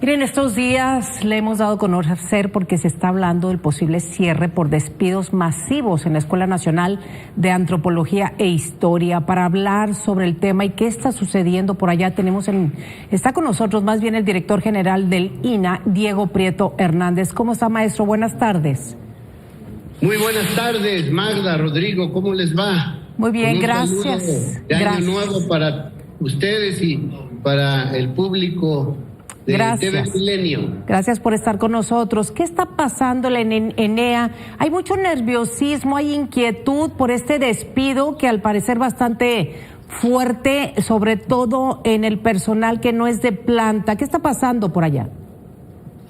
Miren, estos días le hemos dado a conocer porque se está hablando del posible cierre por despidos masivos en la Escuela Nacional de Antropología e Historia. Para hablar sobre el tema y qué está sucediendo por allá, está con nosotros más bien el director general del INAH, Diego Prieto Hernández. ¿Cómo está, maestro? Buenas tardes. Muy buenas tardes, Magda, Rodrigo, ¿cómo les va? Muy bien, gracias. De año nuevo para ustedes y para el público de TV Milenio. Gracias por estar con nosotros. ¿Qué está pasando en ENEA? Hay mucho nerviosismo, hay inquietud por este despido que al parecer bastante fuerte, sobre todo en el personal que no es de planta. ¿Qué está pasando por allá?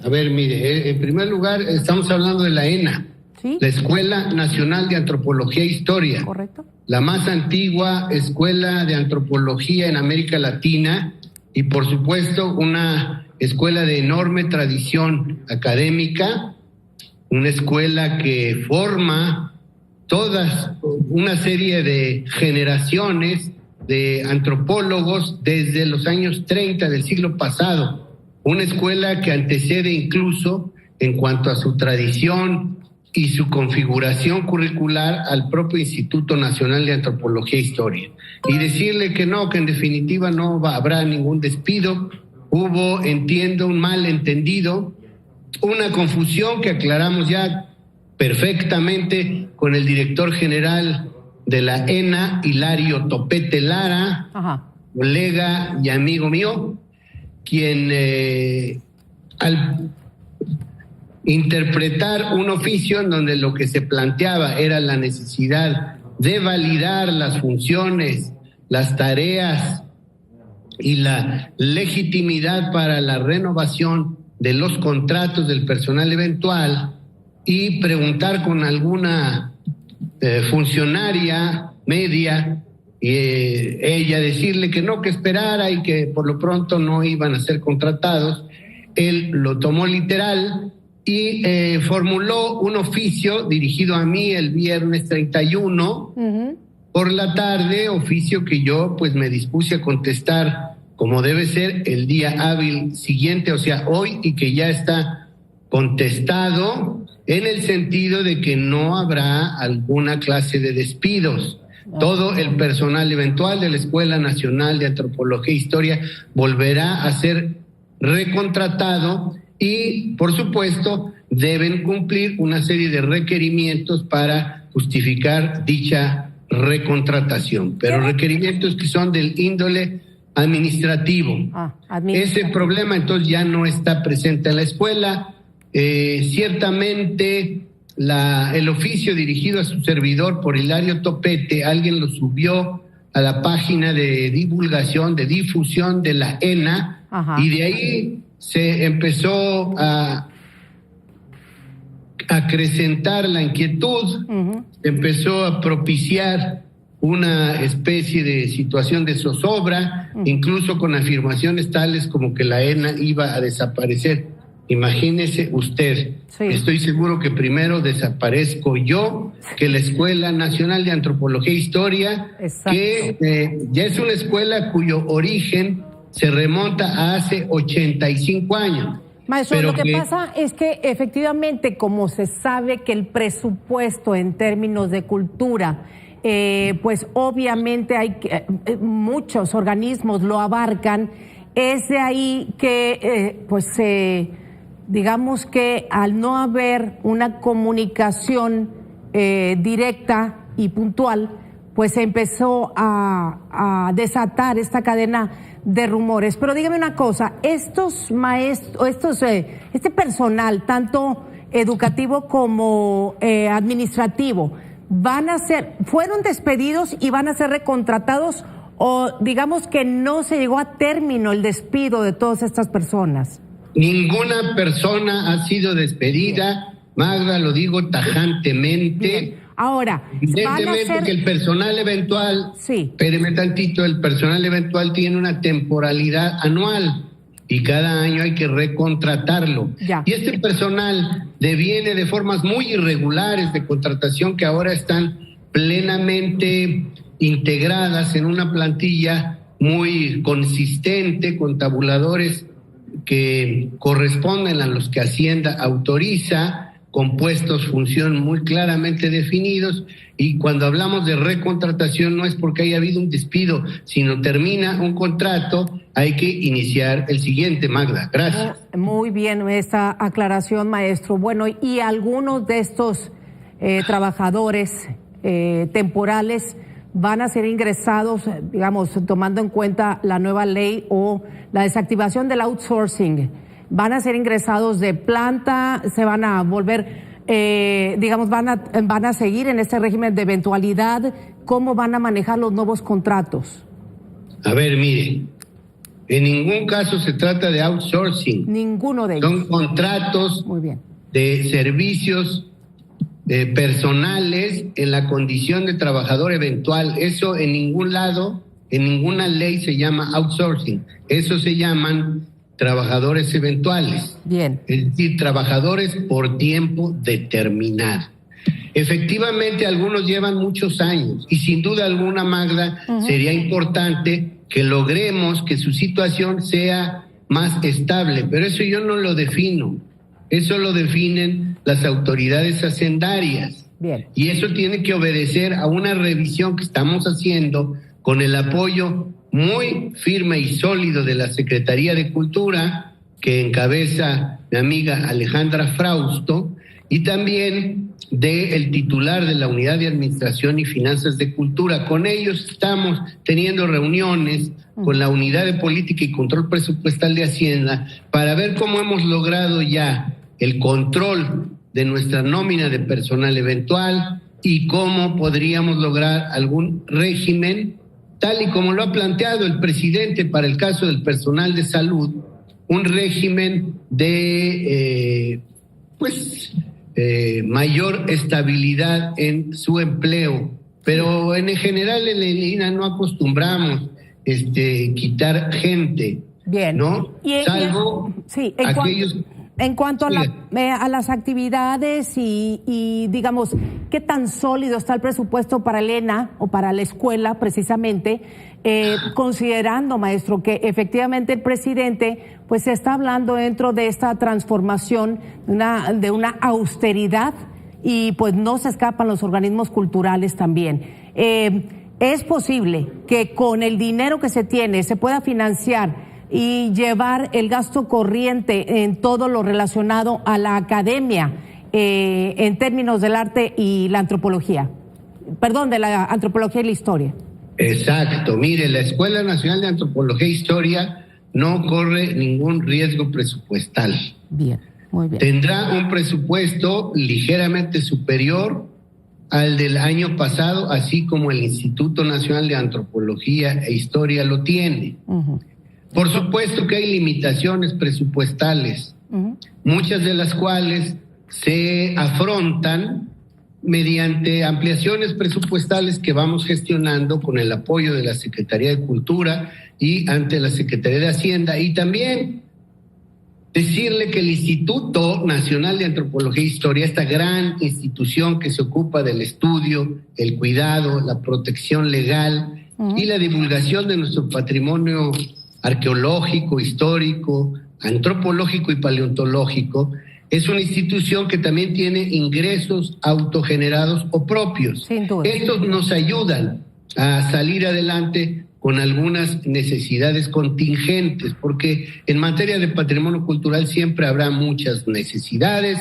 A ver, mire, en primer lugar estamos hablando de la ENA, ¿sí? La Escuela Nacional de Antropología e Historia. Correcto. La más antigua escuela de antropología en América Latina y por supuesto una escuela de enorme tradición académica, una escuela que forma una serie de generaciones de antropólogos desde los años 30 del siglo pasado, una escuela que antecede incluso en cuanto a su tradición y su configuración curricular al propio Instituto Nacional de Antropología e Historia. Y decirle que no, que en definitiva no habrá ningún despido. Hubo, entiendo, un malentendido, una confusión que aclaramos ya perfectamente con el director general de la ENA, Hilario Topete Lara, colega y amigo mío, quien al interpretar un oficio en donde lo que se planteaba era la necesidad de validar las funciones, las tareas y la legitimidad para la renovación de los contratos del personal eventual y preguntar con alguna funcionaria media y ella decirle que no, que esperara y que por lo pronto no iban a ser contratados. Él lo tomó literal y formuló un oficio dirigido a mí el viernes 31 por la tarde, oficio que yo pues me dispuse a contestar como debe ser el día hábil siguiente, o sea, hoy, y que ya está contestado en el sentido de que no habrá alguna clase de despidos. Todo el personal eventual de la Escuela Nacional de Antropología e Historia volverá a ser recontratado y, por supuesto, deben cumplir una serie de requerimientos para justificar dicha recontratación, pero requerimientos que son del índole administrativo. Ese problema entonces ya no está presente en la escuela. Ciertamente el oficio dirigido a su servidor por Hilario Topete, alguien lo subió a la página de divulgación, de difusión de la ENA, y de ahí se empezó a acrecentar la inquietud, empezó a propiciar una especie de situación de zozobra, incluso con afirmaciones tales como que la ENA iba a desaparecer. Imagínese usted, estoy seguro que primero desaparezco yo que la Escuela Nacional de Antropología e Historia, que ya es una escuela cuyo origen se remonta a hace 85 años. Maestro, lo que pasa es que efectivamente, como se sabe que el presupuesto en términos de cultura, pues obviamente hay muchos organismos lo abarcan, es de ahí que digamos que al no haber una comunicación directa y puntual, pues se empezó a desatar esta cadena de rumores. Pero dígame una cosa, estos maestros, este personal, tanto educativo como administrativo, ¿fueron despedidos y van a ser recontratados o digamos que no se llegó a término el despido de todas estas personas? Ninguna persona ha sido despedida, Magda, lo digo tajantemente. Bien. Ahora, evidentemente que el personal eventual, espéreme tantito, el personal eventual tiene una temporalidad anual y cada año hay que recontratarlo. Y este personal deviene de formas muy irregulares de contratación que ahora están plenamente integradas en una plantilla muy consistente con tabuladores que corresponden a los que Hacienda autoriza, con puestos función muy claramente definidos, y cuando hablamos de recontratación no es porque haya habido un despido, sino termina un contrato, hay que iniciar el siguiente, Magda. Gracias. Muy bien esta aclaración, maestro. Bueno, y algunos de estos trabajadores temporales van a ser ingresados, digamos, tomando en cuenta la nueva ley o la desactivación del outsourcing. Van a ser ingresados de planta, se van a volver, digamos, van a seguir en este régimen de eventualidad. ¿Cómo van a manejar los nuevos contratos? A ver, mire, en ningún caso se trata de outsourcing. Ninguno de ellos. Son contratos Muy bien. de servicios personales en la condición de trabajador eventual. Eso en ningún lado, en ninguna ley se llama outsourcing. Eso se llaman trabajadores eventuales. Bien. Es decir, trabajadores por tiempo determinado. Efectivamente, algunos llevan muchos años y sin duda alguna, Magda, sería importante que logremos que su situación sea más estable, pero eso yo no lo defino. Eso lo definen las autoridades hacendarias. Bien. Y eso tiene que obedecer a una revisión que estamos haciendo con el apoyo muy firme y sólido de la Secretaría de Cultura, que encabeza mi amiga Alejandra Frausto, y también del titular de la Unidad de Administración y Finanzas de Cultura. Con ellos estamos teniendo reuniones con la Unidad de Política y Control Presupuestal de Hacienda para ver cómo hemos logrado ya el control de nuestra nómina de personal eventual y cómo podríamos lograr algún régimen, tal y como lo ha planteado el presidente para el caso del personal de salud, un régimen de mayor estabilidad en su empleo. Pero en general en el INAH no acostumbramos quitar gente. Bien. ¿No? Salvo sí, aquellos... En cuanto a las actividades y digamos, ¿qué tan sólido está el presupuesto para el ENA o para la escuela precisamente? Considerando, maestro, que efectivamente el presidente pues se está hablando dentro de esta transformación de una austeridad y pues no se escapan los organismos culturales también. ¿Es posible que con el dinero que se tiene se pueda financiar y llevar el gasto corriente en todo lo relacionado a la academia en términos del arte y la antropología? Perdón, de la antropología y la historia. Exacto. Mire, la Escuela Nacional de Antropología e Historia no corre ningún riesgo presupuestal. Bien, muy bien. Tendrá un presupuesto ligeramente superior al del año pasado, así como el Instituto Nacional de Antropología e Historia lo tiene. Por supuesto que hay limitaciones presupuestales, muchas de las cuales se afrontan mediante ampliaciones presupuestales que vamos gestionando con el apoyo de la Secretaría de Cultura y ante la Secretaría de Hacienda. Y también decirle que el Instituto Nacional de Antropología e Historia, esta gran institución que se ocupa del estudio, el cuidado, la protección legal y la divulgación de nuestro patrimonio arqueológico, histórico, antropológico y paleontológico, es una institución que también tiene ingresos autogenerados o propios. Sin duda. Estos nos ayudan a salir adelante con algunas necesidades contingentes, porque en materia de patrimonio cultural siempre habrá muchas necesidades.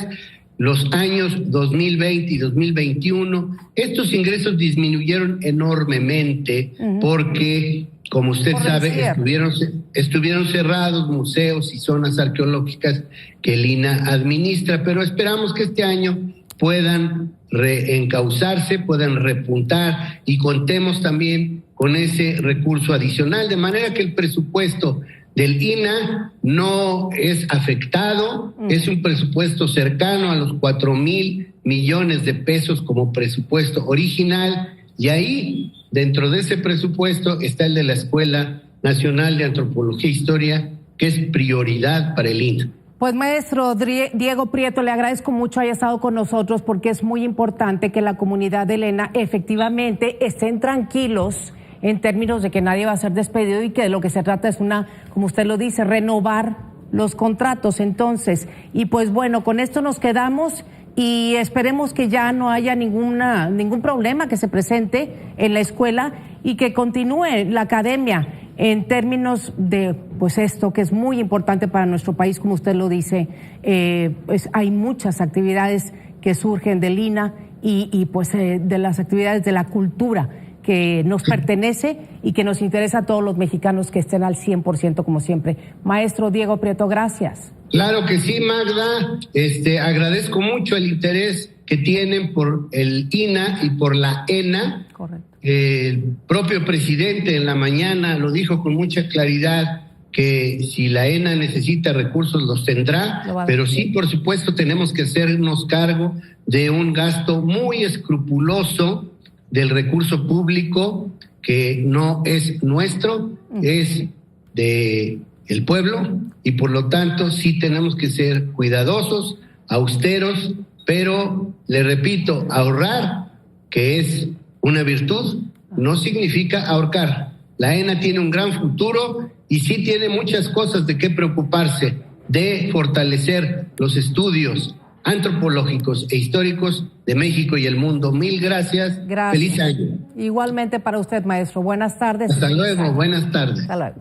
Los años 2020 y 2021, estos ingresos disminuyeron enormemente porque, como usted sabe, estuvieron cerrados museos y zonas arqueológicas que el INAH administra, pero esperamos que este año puedan reencauzarse, puedan repuntar y contemos también con ese recurso adicional, de manera que el presupuesto del INAH no es afectado, es un presupuesto cercano a los 4,000 millones de pesos como presupuesto original, y ahí, dentro de ese presupuesto, está el de la Escuela Nacional de Antropología e Historia, que es prioridad para el INAH. Pues maestro Diego Prieto, le agradezco mucho haya estado con nosotros porque es muy importante que la comunidad de ENA efectivamente estén tranquilos en términos de que nadie va a ser despedido y que de lo que se trata es como usted lo dice, renovar los contratos. Entonces, y pues bueno, con esto nos quedamos y esperemos que ya no haya ningún problema que se presente en la escuela y que continúe la academia en términos de pues esto que es muy importante para nuestro país, como usted lo dice. Pues hay muchas actividades que surgen del INAH y pues de las actividades de la cultura que nos pertenece y que nos interesa a todos los mexicanos que estén al 100% como siempre. Maestro Diego Prieto, gracias. Claro que sí, Magda. Agradezco mucho el interés que tienen por el INAH y por la ENA. Correcto. El propio presidente en la mañana lo dijo con mucha claridad, que si la ENA necesita recursos los tendrá, pero sí, por supuesto, tenemos que hacernos cargo de un gasto muy escrupuloso del recurso público, que no es nuestro, es de el pueblo, y por lo tanto sí tenemos que ser cuidadosos, austeros, pero le repito, ahorrar, que es una virtud, no significa ahorcar. La ENA tiene un gran futuro y sí tiene muchas cosas de qué preocuparse, de fortalecer los estudios antropológicos e históricos de México y el mundo. Mil gracias. Gracias. Feliz año. Igualmente para usted, maestro. Buenas tardes. Hasta luego. Buenas tardes. Hasta luego.